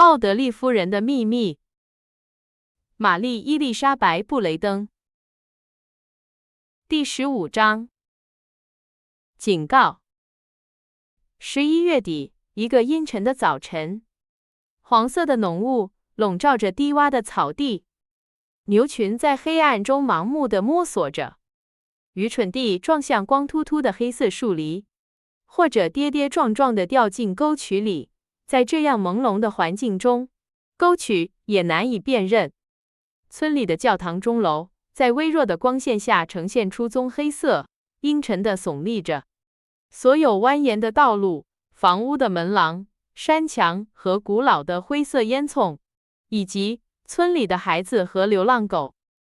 奥德利夫人的秘密。玛丽伊丽莎白·布雷登。第15章。警告。11月底，一个阴沉的早晨，黄色的浓雾笼罩着低洼的草地，牛群在黑暗中盲目地摸索着，愚蠢地撞向光秃秃的黑色树篱，或者跌跌撞撞地掉进沟渠里。在这样朦胧的环境中，沟渠也难以辨认。村里的教堂钟楼在微弱的光线下呈现出棕黑色，阴沉地耸立着。所有蜿蜒的道路、房屋的门廊、山墙和古老的灰色烟囱，以及村里的孩子和流浪狗，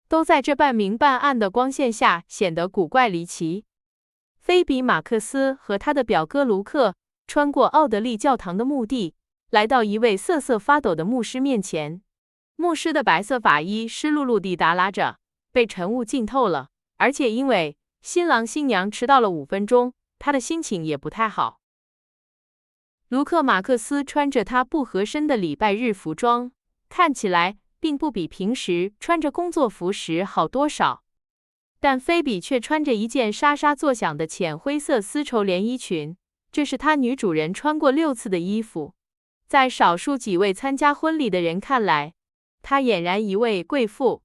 都在这半明半暗的光线下显得古怪离奇。菲比·马克思和他的表哥卢克穿过奥德利教堂的墓地，来到一位瑟瑟发抖的牧师面前。牧师的白色法衣湿漉漉地耷拉着，被晨雾浸透了，而且因为新郎新娘迟到了5分钟，他的心情也不太好。卢克·马克思穿着他不合身的礼拜日服装，看起来并不比平时穿着工作服时好多少。但菲比却穿着一件沙沙作响的浅灰色丝绸连衣裙，这是她女主人穿过6次的衣服。在少数几位参加婚礼的人看来，她俨然一位贵妇。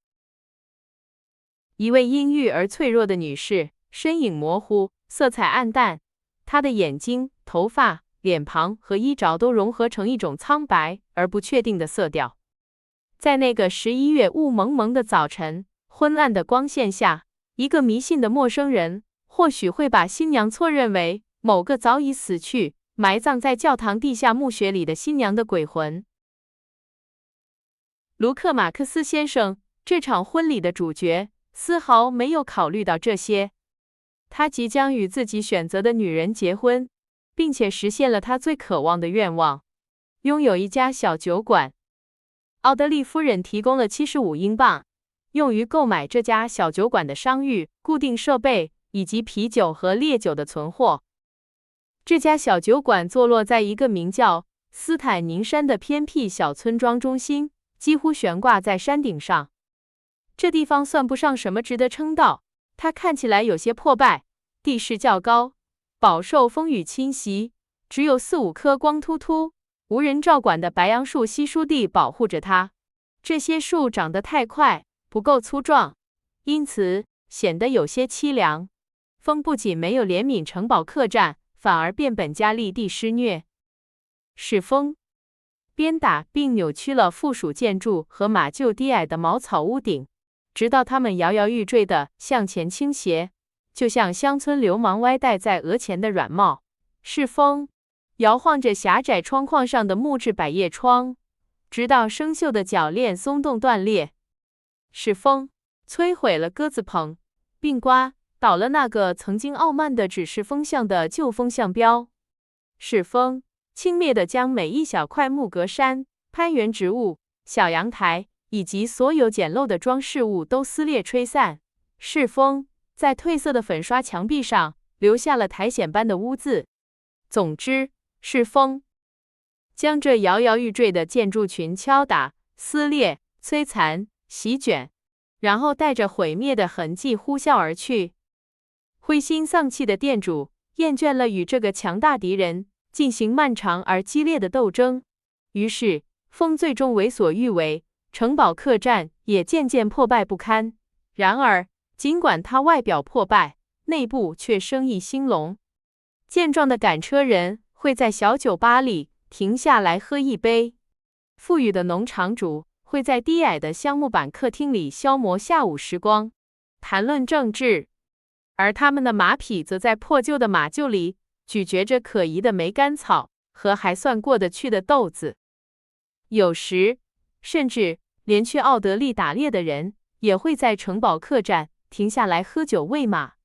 一位阴郁而脆弱的女士，身影模糊，色彩暗淡，她的眼睛、头发、脸庞和衣着都融合成一种苍白而不确定的色调。在那个11月雾蒙蒙的早晨，昏暗的光线下，一个迷信的陌生人或许会把新娘错认为某个早已死去、埋葬在教堂地下墓穴里的新娘的鬼魂。卢克·马克思先生，这场婚礼的主角，丝毫没有考虑到这些。他即将与自己选择的女人结婚，并且实现了他最渴望的愿望，拥有一家小酒馆。奥德利夫人提供了75英镑，用于购买这家小酒馆的商誉、固定设备以及啤酒和烈酒的存货。这家小酒馆坐落在一个名叫斯坦宁山的偏僻小村庄中心，几乎悬挂在山顶上。这地方算不上什么值得称道，它看起来有些破败，地势较高，饱受风雨侵袭，只有4、5棵光秃秃、无人照管的白杨树稀疏地保护着它。这些树长得太快，不够粗壮，因此显得有些凄凉。风不仅没有怜悯城堡客栈，反而变本加厉地施虐。是风鞭打并扭曲了附属建筑和马厩低矮的茅草屋顶，直到它们摇摇欲坠地向前倾斜，就像乡村流氓歪戴在额前的软帽。是风摇晃着狭窄窗框上的木质百叶窗，直到生锈的铰链松动断裂。是风摧毁了鸽子棚，并刮倒了那个曾经傲慢地指示风向的旧风向标。是风轻蔑地将每一小块木格栅、攀援植物、小阳台以及所有简陋的装饰物都撕裂吹散。是风在褪色的粉刷墙壁上留下了苔藓般的污渍。总之，是风将这摇摇欲坠的建筑群敲打、撕裂、摧残、席卷，然后带着毁灭的痕迹呼啸而去。灰心丧气的店主厌倦了与这个强大敌人进行漫长而激烈的斗争，于是风最终为所欲为，城堡客栈也渐渐破败不堪。然而，尽管它外表破败，内部却生意兴隆。健壮的赶车人会在小酒吧里停下来喝一杯，富裕的农场主会在低矮的橡木板客厅里消磨下午时光，谈论政治，而他们的马匹则在破旧的马厩里咀嚼着可疑的梅干草和还算过得去的豆子。有时，甚至连去奥德利打猎的人也会在城堡客栈停下来喝酒喂马。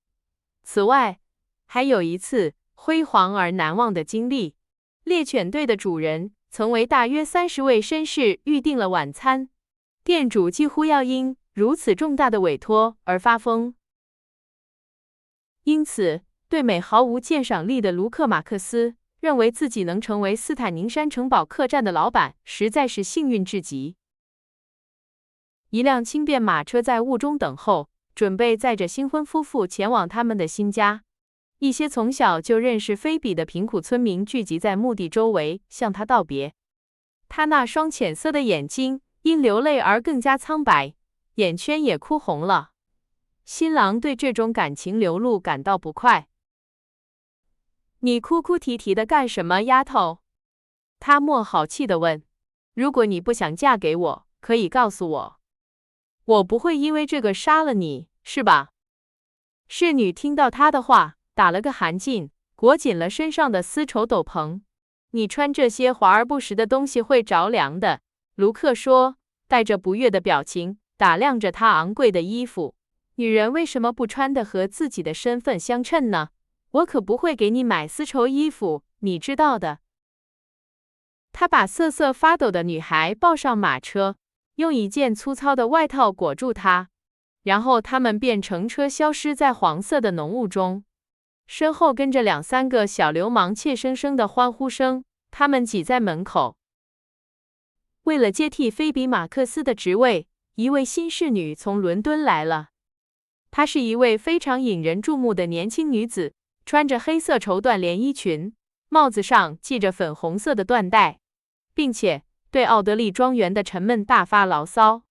此外，还有一次辉煌而难忘的经历，猎犬队的主人曾为大约30位绅士预定了晚餐，店主几乎要因如此重大的委托而发疯。因此，对美毫无鉴赏力的卢克·马克思认为自己能成为斯坦宁山城堡客栈的老板，实在是幸运至极。一辆轻便马车在雾中等候，准备载着新婚夫妇前往他们的新家。一些从小就认识菲比的贫苦村民聚集在墓地周围，向他道别。他那双浅色的眼睛因流泪而更加苍白，眼圈也哭红了。新郎对这种感情流露感到不快。你哭哭啼啼的干什么，丫头？他没好气地问。如果你不想嫁给我，可以告诉我。我不会因为这个杀了你，是吧？侍女听到他的话，打了个寒噤，裹紧了身上的丝绸斗篷。你穿这些华而不实的东西会着凉的，卢克说，带着不悦的表情打量着他昂贵的衣服。女人为什么不穿的和自己的身份相称呢？我可不会给你买丝绸衣服，你知道的。他把瑟瑟发抖的女孩抱上马车，用一件粗糙的外套裹住她，然后他们便乘车消失在黄色的浓雾中。身后跟着两三个小流氓怯生生的欢呼声，他们挤在门口。为了接替菲比马克思的职位，一位新侍女从伦敦来了。她是一位非常引人注目的年轻女子，穿着黑色绸缎连衣裙，帽子上系着粉红色的缎带，并且对奥德利庄园的沉闷大发牢骚。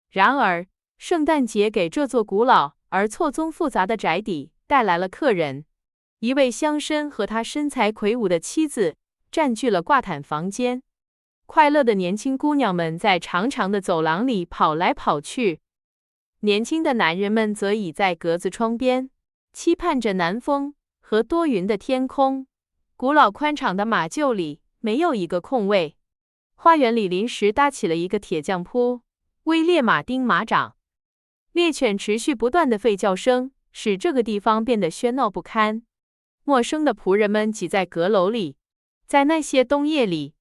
然而，圣诞节给这座古老而错综复杂的宅邸带来了客人。一位乡绅和他身材魁梧的妻子占据了挂毯房间。快乐的年轻姑娘们在长长的走廊里跑来跑去，年轻的男人们则倚在格子窗边，期盼着南风和多云的天空。古老宽敞的马厩里没有一个空位，花园里临时搭起了一个铁匠铺，威烈马丁马掌。猎犬持续不断的吠叫声使这个地方变得喧闹不堪。陌生的仆人们挤在阁楼里，在那些冬夜里，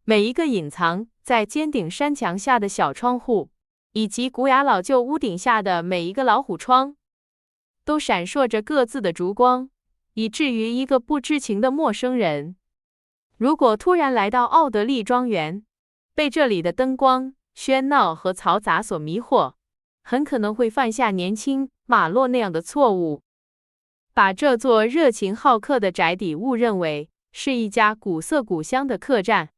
每一个隐藏在尖顶山墙下的小窗户，以及古雅老旧屋顶下的每一个老虎窗，都闪烁着各自的烛光，以至于一个不知情的陌生人，如果突然来到奥德利庄园，被这里的灯光、喧闹和嘈杂所迷惑，很可能会犯下年轻马洛那样的错误，把这座热情好客的宅邸误认为是一家古色古香的客栈。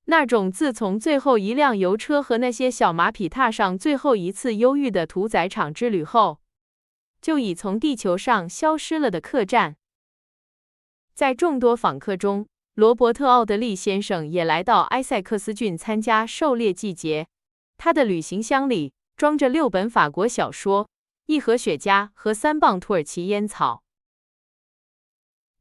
那种自从最后一辆油车和那些小马匹踏上最后一次忧郁的屠宰场之旅后，就已从地球上消失了的客栈。在众多访客中，罗伯特·奥德利先生也来到埃塞克斯郡参加狩猎季节。他的旅行箱里装着6本法国小说、1盒雪茄和3磅土耳其烟草。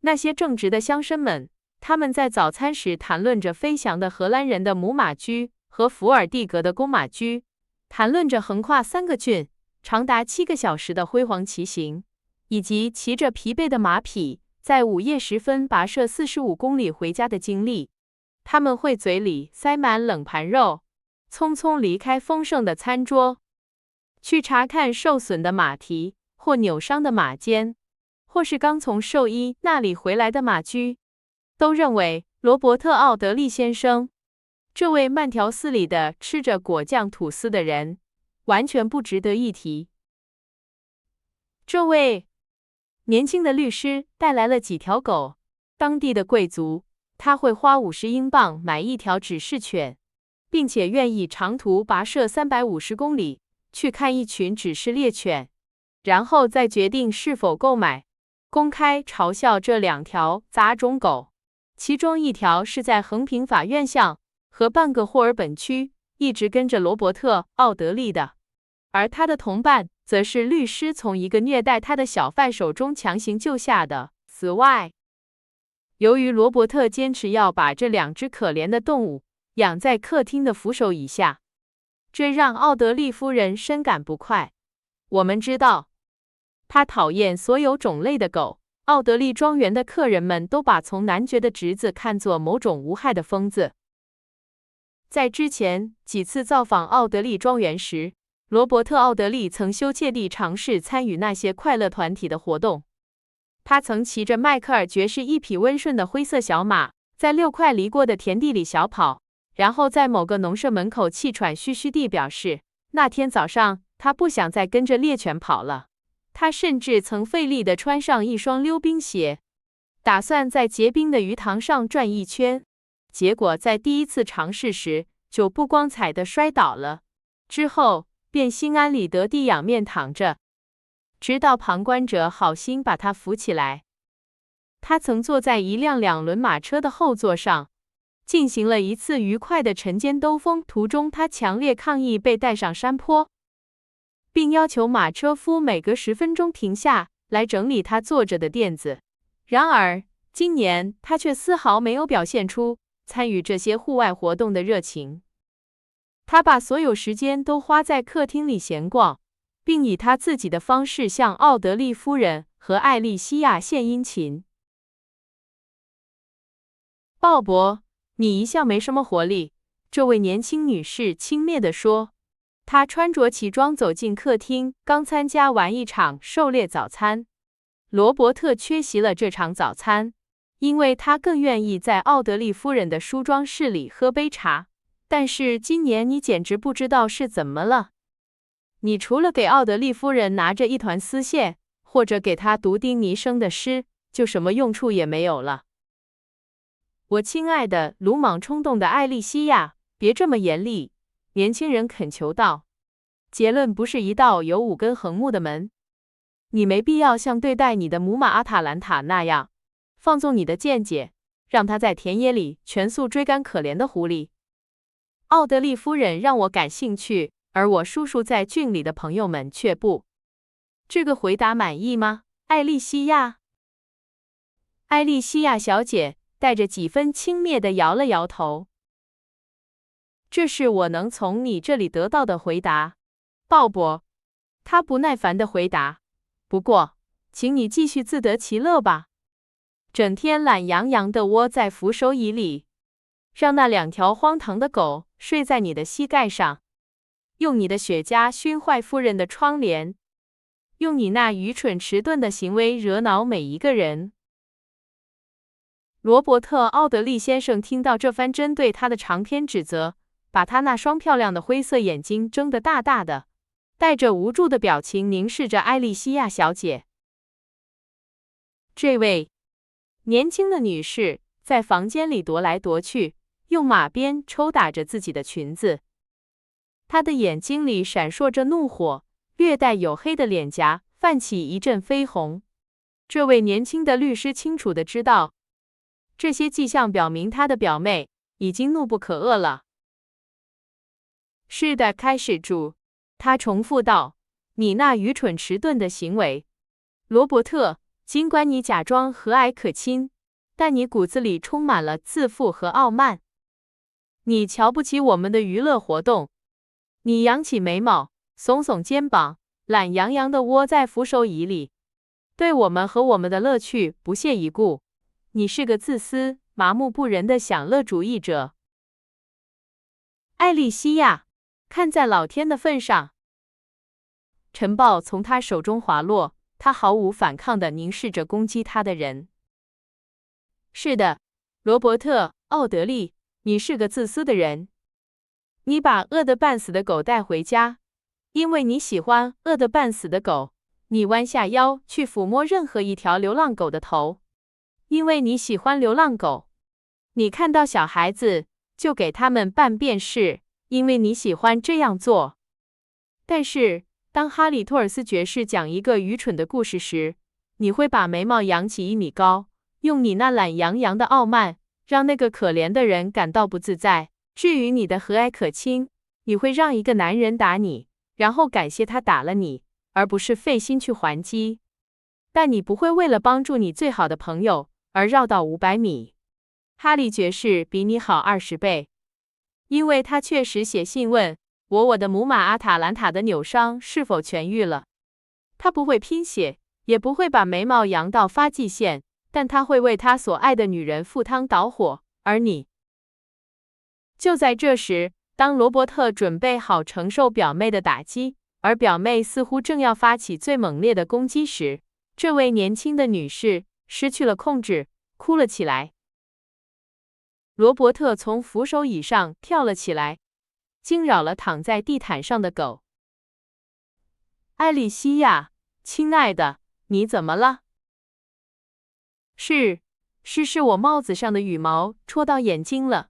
那些正直的乡绅们，他们在早餐时谈论着飞翔的荷兰人的母马驹和福尔蒂格的公马驹，谈论着横跨3个郡、长达7个小时的辉煌骑行，以及骑着疲惫的马匹在午夜时分跋涉45公里回家的经历。他们会嘴里塞满冷盘肉，匆匆离开丰盛的餐桌，去查看受损的马蹄或扭伤的马肩，或是刚从兽医那里回来的马驹。都认为罗伯特·奥德利先生，这位慢条斯理的吃着果酱吐司的人，完全不值得一提。这位年轻的律师带来了几条狗，当地的贵族，他会花50英镑买一条指示犬，并且愿意长途跋涉350公里去看一群指示猎犬，然后再决定是否购买。公开嘲笑这2条杂种狗。其中一条是在横平法院巷和半个霍尔本区一直跟着罗伯特·奥德利的，而他的同伴则是律师从一个虐待他的小贩手中强行救下的。此外，由于罗伯特坚持要把这2只可怜的动物养在客厅的扶手以下，这让奥德利夫人深感不快。我们知道，他讨厌所有种类的狗。奥德利庄园的客人们都把从男爵的侄子看作某种无害的疯子。在之前几次造访奥德利庄园时，罗伯特·奥德利曾羞怯地尝试参与那些快乐团体的活动。他曾骑着迈克尔爵士一匹温顺的灰色小马，在6块犁过的田地里小跑，然后在某个农舍门口气喘吁吁地表示，那天早上他不想再跟着猎犬跑了。他甚至曾费力地穿上一双溜冰鞋，打算在结冰的鱼塘上转一圈，结果在第一次尝试时就不光彩地摔倒了，之后便心安理得地仰面躺着，直到旁观者好心把他扶起来。他曾坐在一辆2轮马车的后座上，进行了一次愉快的晨间兜风，途中他强烈抗议被带上山坡，并要求马车夫每隔10分钟停下来整理他坐着的垫子。然而，今年他却丝毫没有表现出参与这些户外活动的热情。他把所有时间都花在客厅里闲逛，并以他自己的方式向奥德利夫人和艾莉西亚献殷勤。鲍勃，你一向没什么活力，这位年轻女士轻蔑地说。她穿着起装走进客厅，刚参加完一场狩猎早餐。罗伯特缺席了这场早餐，因为他更愿意在奥德利夫人的梳妆室里喝杯茶。但是今年你简直不知道是怎么了，你除了给奥德利夫人拿着一团丝线，或者给她读丁尼生的诗，就什么用处也没有了。我亲爱的、鲁莽冲动的艾莉西亚，别这么严厉，年轻人恳求道。结论不是一道有5根横木的门。你没必要像对待你的母马阿塔兰塔那样，放纵你的见解，让它在田野里全速追赶可怜的狐狸。奥德利夫人让我感兴趣，而我叔叔在郡里的朋友们却不。这个回答满意吗，艾莉西亚？艾莉西亚小姐带着几分轻蔑地摇了摇头。这是我能从你这里得到的回答，鲍勃。他不耐烦地回答。不过，请你继续自得其乐吧，整天懒洋洋地窝在扶手椅里，让那2条荒唐的狗睡在你的膝盖上，用你的雪茄熏坏夫人的窗帘，用你那愚蠢迟钝的行为惹恼每一个人。罗伯特·奥德利先生听到这番针对他的长篇指责，把他那双漂亮的灰色眼睛睁得大大的，带着无助的表情凝视着艾莉西亚小姐。这位年轻的女士在房间里踱来踱去，用马鞭抽打着自己的裙子。她的眼睛里闪烁着怒火，略带黝黑的脸颊泛起一阵绯红。这位年轻的律师清楚地知道，这些迹象表明他的表妹已经怒不可遏了。是的，开始住，他重复道，你那愚蠢迟钝的行为，罗伯特，尽管你假装和蔼可亲，但你骨子里充满了自负和傲慢。你瞧不起我们的娱乐活动，你扬起眉毛，耸耸肩膀，懒洋洋地窝在扶手椅里，对我们和我们的乐趣不屑一顾。你是个自私、麻木不仁的享乐主义者。艾莉西亚，看在老天的份上。晨报从他手中滑落，他毫无反抗地凝视着攻击他的人。是的，罗伯特·奥德利，你是个自私的人。你把饿得半死的狗带回家，因为你喜欢饿得半死的狗。你弯下腰去抚摸任何一条流浪狗的头，因为你喜欢流浪狗。你看到小孩子就给他们办便士，因为你喜欢这样做。但是，当哈里托尔斯爵士讲一个愚蠢的故事时，你会把眉毛扬起1米高，用你那懒洋洋的傲慢，让那个可怜的人感到不自在。至于你的和蔼可亲，你会让一个男人打你，然后感谢他打了你，而不是费心去还击。但你不会为了帮助你最好的朋友而绕道500米。哈利爵士比你好20倍，因为他确实写信问我的母马阿塔兰塔的扭伤是否痊愈了。他不会拼写，也不会把眉毛扬到发际线，但他会为他所爱的女人赴汤蹈火，而你……就在这时，当罗伯特准备好承受表妹的打击，而表妹似乎正要发起最猛烈的攻击时，这位年轻的女士失去了控制，哭了起来。罗伯特从扶手椅上跳了起来，惊扰了躺在地毯上的狗。艾莉西亚，亲爱的，你怎么了？是我帽子上的羽毛戳到眼睛了。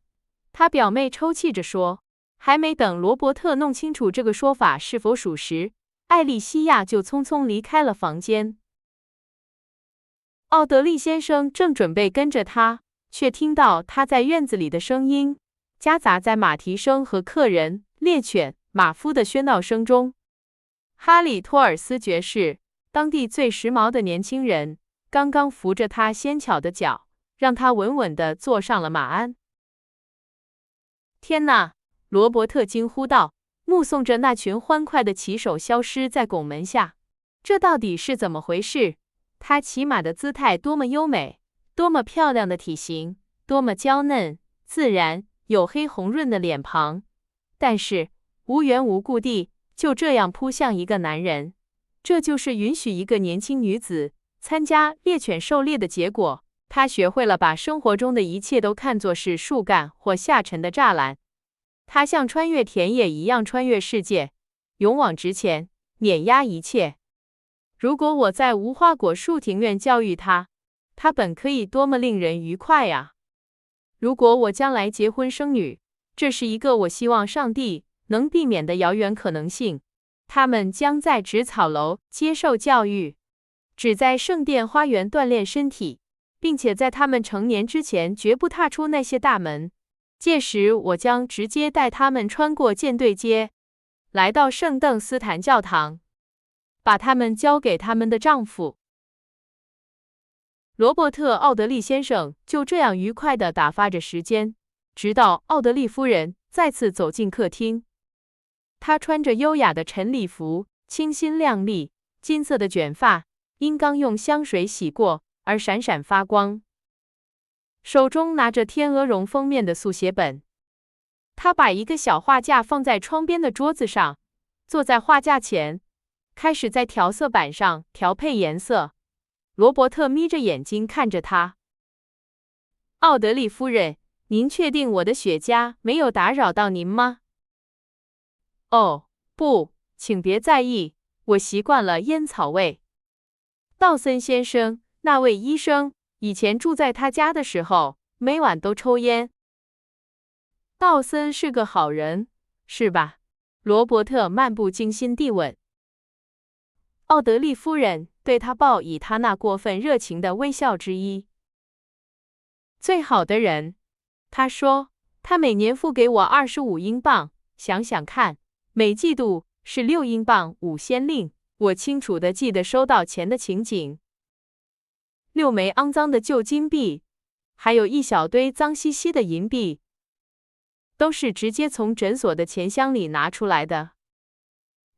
他表妹抽泣着说。还没等罗伯特弄清楚这个说法是否属实，艾莉西亚就匆匆离开了房间。奥德利先生正准备跟着他，却听到他在院子里的声音，夹杂在马蹄声和客人、猎犬、马夫的喧闹声中。哈里托尔斯爵士，当地最时髦的年轻人，刚刚扶着他纤巧的脚，让他稳稳地坐上了马鞍。天哪！罗伯特惊呼道，目送着那群欢快的骑手消失在拱门下。这到底是怎么回事？他骑马的姿态多么优美，多么漂亮的体型，多么娇嫩、自然、黝黑红润的脸庞。但是，无缘无故地就这样扑向一个男人，这就是允许一个年轻女子参加猎犬狩猎的结果。他学会了把生活中的一切都看作是树干或下沉的栅栏。他像穿越田野一样穿越世界，勇往直前，碾压一切。如果我在无花果树庭院教育他，他本可以多么令人愉快啊！如果我将来结婚生女，这是一个我希望上帝能避免的遥远可能性。他们将在植草楼接受教育，只在圣殿花园锻炼身体，并且在他们成年之前绝不踏出那些大门。届时，我将直接带他们穿过舰队街，来到圣邓斯坦教堂，把他们交给他们的丈夫。罗伯特·奥德利先生就这样愉快地打发着时间，直到奥德利夫人再次走进客厅。她穿着优雅的晨礼服，清新亮丽，金色的卷发因刚用香水洗过而闪闪发光。手中拿着天鹅绒封面的速写本，他把一个小画架放在窗边的桌子上，坐在画架前，开始在调色板上调配颜色。罗伯特眯着眼睛看着他。奥德利夫人，您确定我的雪茄没有打扰到您吗？哦，不，请别在意，我习惯了烟草味。道森先生，那位医生，以前住在他家的时候，每晚都抽烟。道森是个好人，是吧？罗伯特漫不经心地问。奥德利夫人对他报以他那过分热情的微笑之一。最好的人，他说，他每年付给我25英镑，想想看，每季度是6英镑5先令。我清楚地记得收到钱的情景。6枚肮脏的旧金币，还有一小堆脏兮兮的银币，都是直接从诊所的钱箱里拿出来的。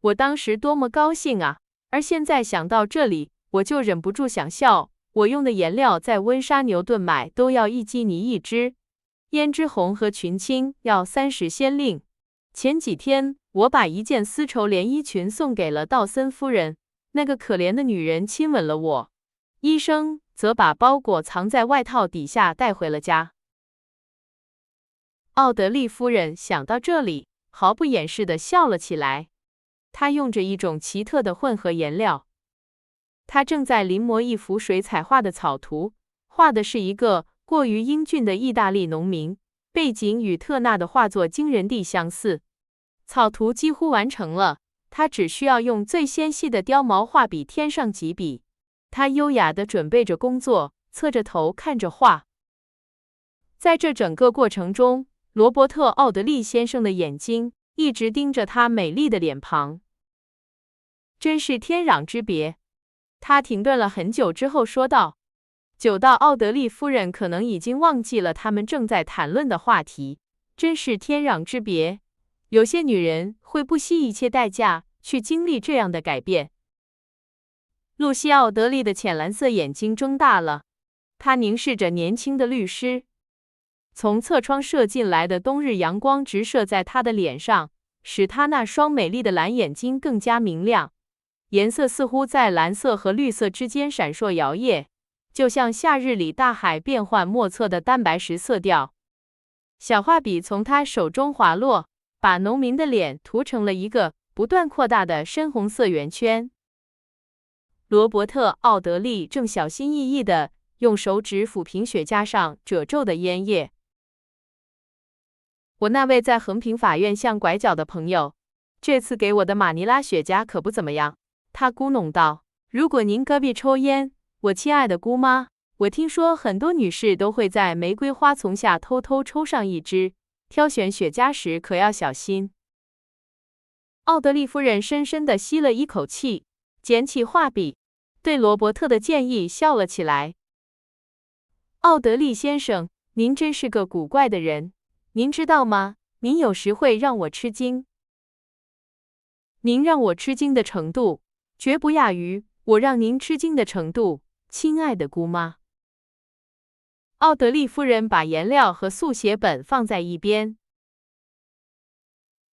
我当时多么高兴啊！而现在想到这里，我就忍不住想笑。我用的颜料在温莎牛顿买都要1基尼1支，胭脂红和群青要30先令。前几天我把一件丝绸连衣裙送给了道森夫人，那个可怜的女人亲吻了我。医生则把包裹藏在外套底下带回了家。奥德利夫人想到这里，毫不掩饰地笑了起来。她用着一种奇特的混合颜料，她正在临摹一幅水彩画的草图，画的是一个过于英俊的意大利农民，背景与特纳的画作惊人地相似。草图几乎完成了，她只需要用最纤细的貂毛画笔添上几笔。他优雅地准备着工作，侧着头看着画。在这整个过程中，罗伯特·奥德利先生的眼睛一直盯着他美丽的脸庞。真是天壤之别。他停顿了很久之后说道，久到奥德利夫人可能已经忘记了他们正在谈论的话题。真是天壤之别。有些女人会不惜一切代价去经历这样的改变。露西·奥德利的浅蓝色眼睛睁大了，她凝视着年轻的律师。从侧窗射进来的冬日阳光直射在他的脸上，使他那双美丽的蓝眼睛更加明亮。颜色似乎在蓝色和绿色之间闪烁摇曳，就像夏日里大海变幻莫测的蛋白石色调。小画笔从他手中滑落，把农民的脸涂成了一个不断扩大的深红色圆圈。罗伯特·奥德利正小心翼翼地用手指抚平雪茄上褶皱的烟叶。我那位在横平法院像拐角的朋友，这次给我的马尼拉雪茄可不怎么样，他咕哝道。如果您隔壁抽烟，我亲爱的姑妈，我听说很多女士都会在玫瑰花丛下偷偷抽上一支，挑选雪茄时可要小心。奥德利夫人深深地吸了一口气，捡起画笔，对罗伯特的建议笑了起来。奥德利先生，您真是个古怪的人，您知道吗？您有时会让我吃惊。您让我吃惊的程度，绝不亚于我让您吃惊的程度，亲爱的姑妈。奥德利夫人把颜料和速写本放在一边。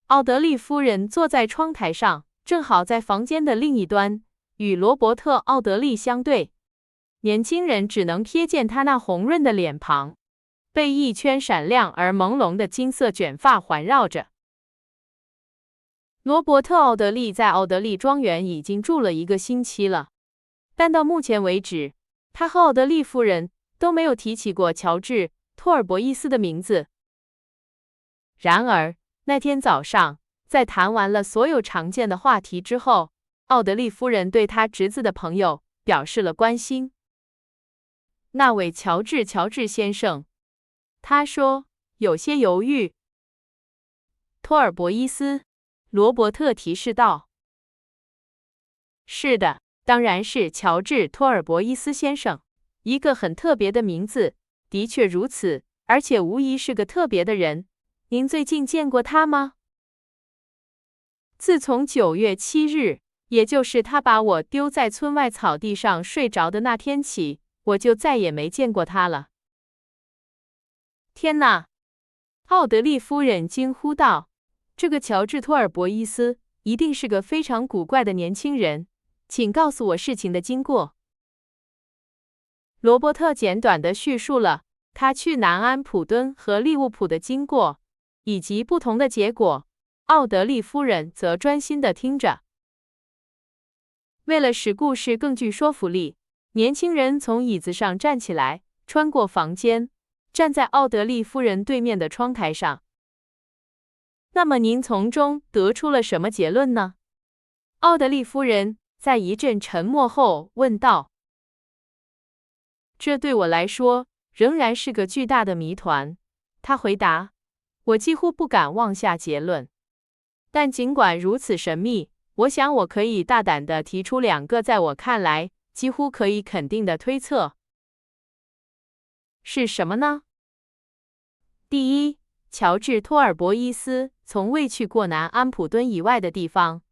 奥德利夫人坐在窗台上，正好在房间的另一端，与罗伯特·奥德利相对。年轻人只能瞥见他那红润的脸庞，被一圈闪亮而朦胧的金色卷发环绕着。罗伯特·奥德利在奥德利庄园已经住了1个星期了，但到目前为止，他和奥德利夫人都没有提起过乔治·托尔博伊斯的名字。然而，那天早上，在谈完了所有常见的话题之后，奥德利夫人对他侄子的朋友表示了关心。那位乔治先生，他说，有些犹豫。托尔博伊斯，罗伯特提示道。是的，当然是乔治·托尔博伊斯先生，一个很特别的名字，的确如此，而且无疑是个特别的人。您最近见过他吗？自从9月7日，也就是他把我丢在村外草地上睡着的那天起，我就再也没见过他了。天哪！奥德利夫人惊呼道，这个乔治·托尔博伊斯一定是个非常古怪的年轻人，请告诉我事情的经过。罗伯特简短地叙述了他去南安普敦和利物浦的经过，以及不同的结果。奥德利夫人则专心地听着。为了使故事更具说服力，年轻人从椅子上站起来，穿过房间，站在奥德利夫人对面的窗台上。那么您从中得出了什么结论呢？奥德利夫人在一阵沉默后问道。这对我来说仍然是个巨大的谜团，他回答。我几乎不敢妄下结论。但尽管如此神秘，我想我可以大胆地提出2个在我看来几乎可以肯定的推测。是什么呢？第一，乔治·托尔博伊斯从未去过南安普敦以外的地方。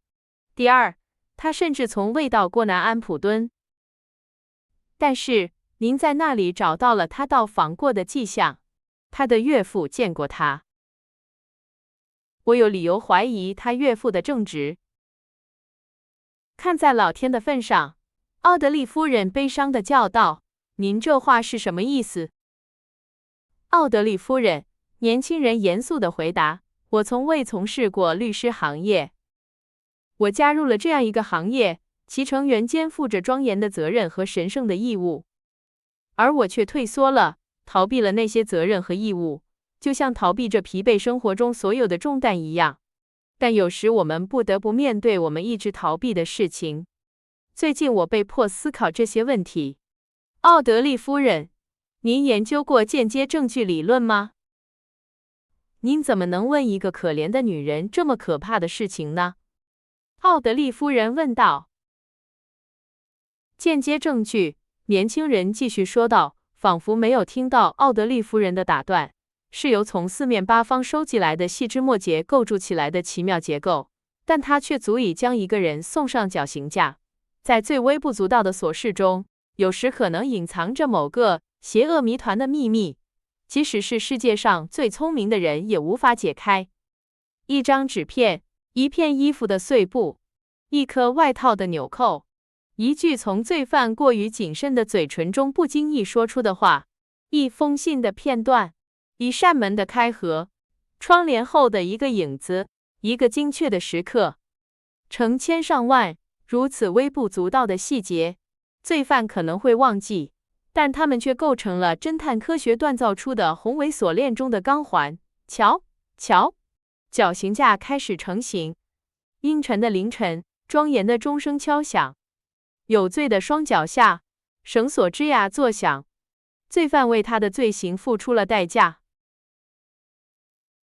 第二，他甚至从未到过南安普敦。但是，您在那里找到了他到访过的迹象，他的岳父见过他。我有理由怀疑他岳父的正直。看在老天的份上，奥德利夫人悲伤地叫道：“您这话是什么意思？”奥德利夫人，年轻人严肃地回答：“我从未从事过律师行业。我加入了这样一个行业，其成员肩负着庄严的责任和神圣的义务，而我却退缩了，逃避了那些责任和义务。”就像逃避着疲惫生活中所有的重担一样，但有时我们不得不面对我们一直逃避的事情。最近我被迫思考这些问题。奥德利夫人，您研究过间接证据理论吗？您怎么能问一个可怜的女人这么可怕的事情呢？奥德利夫人问道。间接证据，年轻人继续说道，仿佛没有听到奥德利夫人的打断。是由从4面8方收集来的细枝末节构筑起来的奇妙结构，但它却足以将一个人送上绞刑架。在最微不足道的琐事中，有时可能隐藏着某个邪恶谜团的秘密，即使是世界上最聪明的人也无法解开。一张纸片，一片衣服的碎布，一颗外套的纽扣，一句从罪犯过于谨慎的嘴唇中不经意说出的话，一封信的片段，一扇门的开合，窗帘后的一个影子，一个精确的时刻，成千上万如此微不足道的细节，罪犯可能会忘记，但他们却构成了侦探科学锻造出的宏伟锁链中的钢环。瞧，瞧，绞刑架开始成型。阴沉的凌晨，庄严的钟声敲响，有罪的双脚下，绳索吱呀作响。罪犯为他的罪行付出了代价。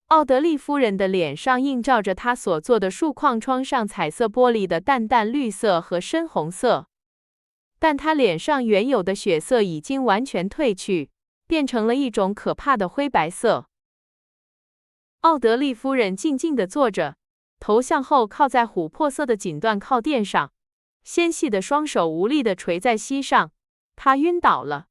奥德利夫人的脸上映照着她所做的树框窗上彩色玻璃的淡淡绿色和深红色，但她脸上原有的血色已经完全褪去，变成了一种可怕的灰白色。奥德利夫人静静地坐着，头向后靠在琥珀色的锦缎靠垫上，纤细的双手无力地垂在膝上，她晕倒了。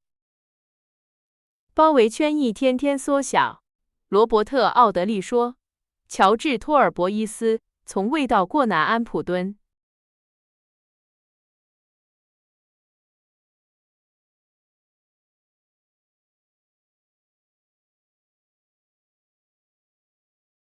包围圈一天天缩小，罗伯特·奥德利说。乔治·托尔博伊斯从未到过南安普敦。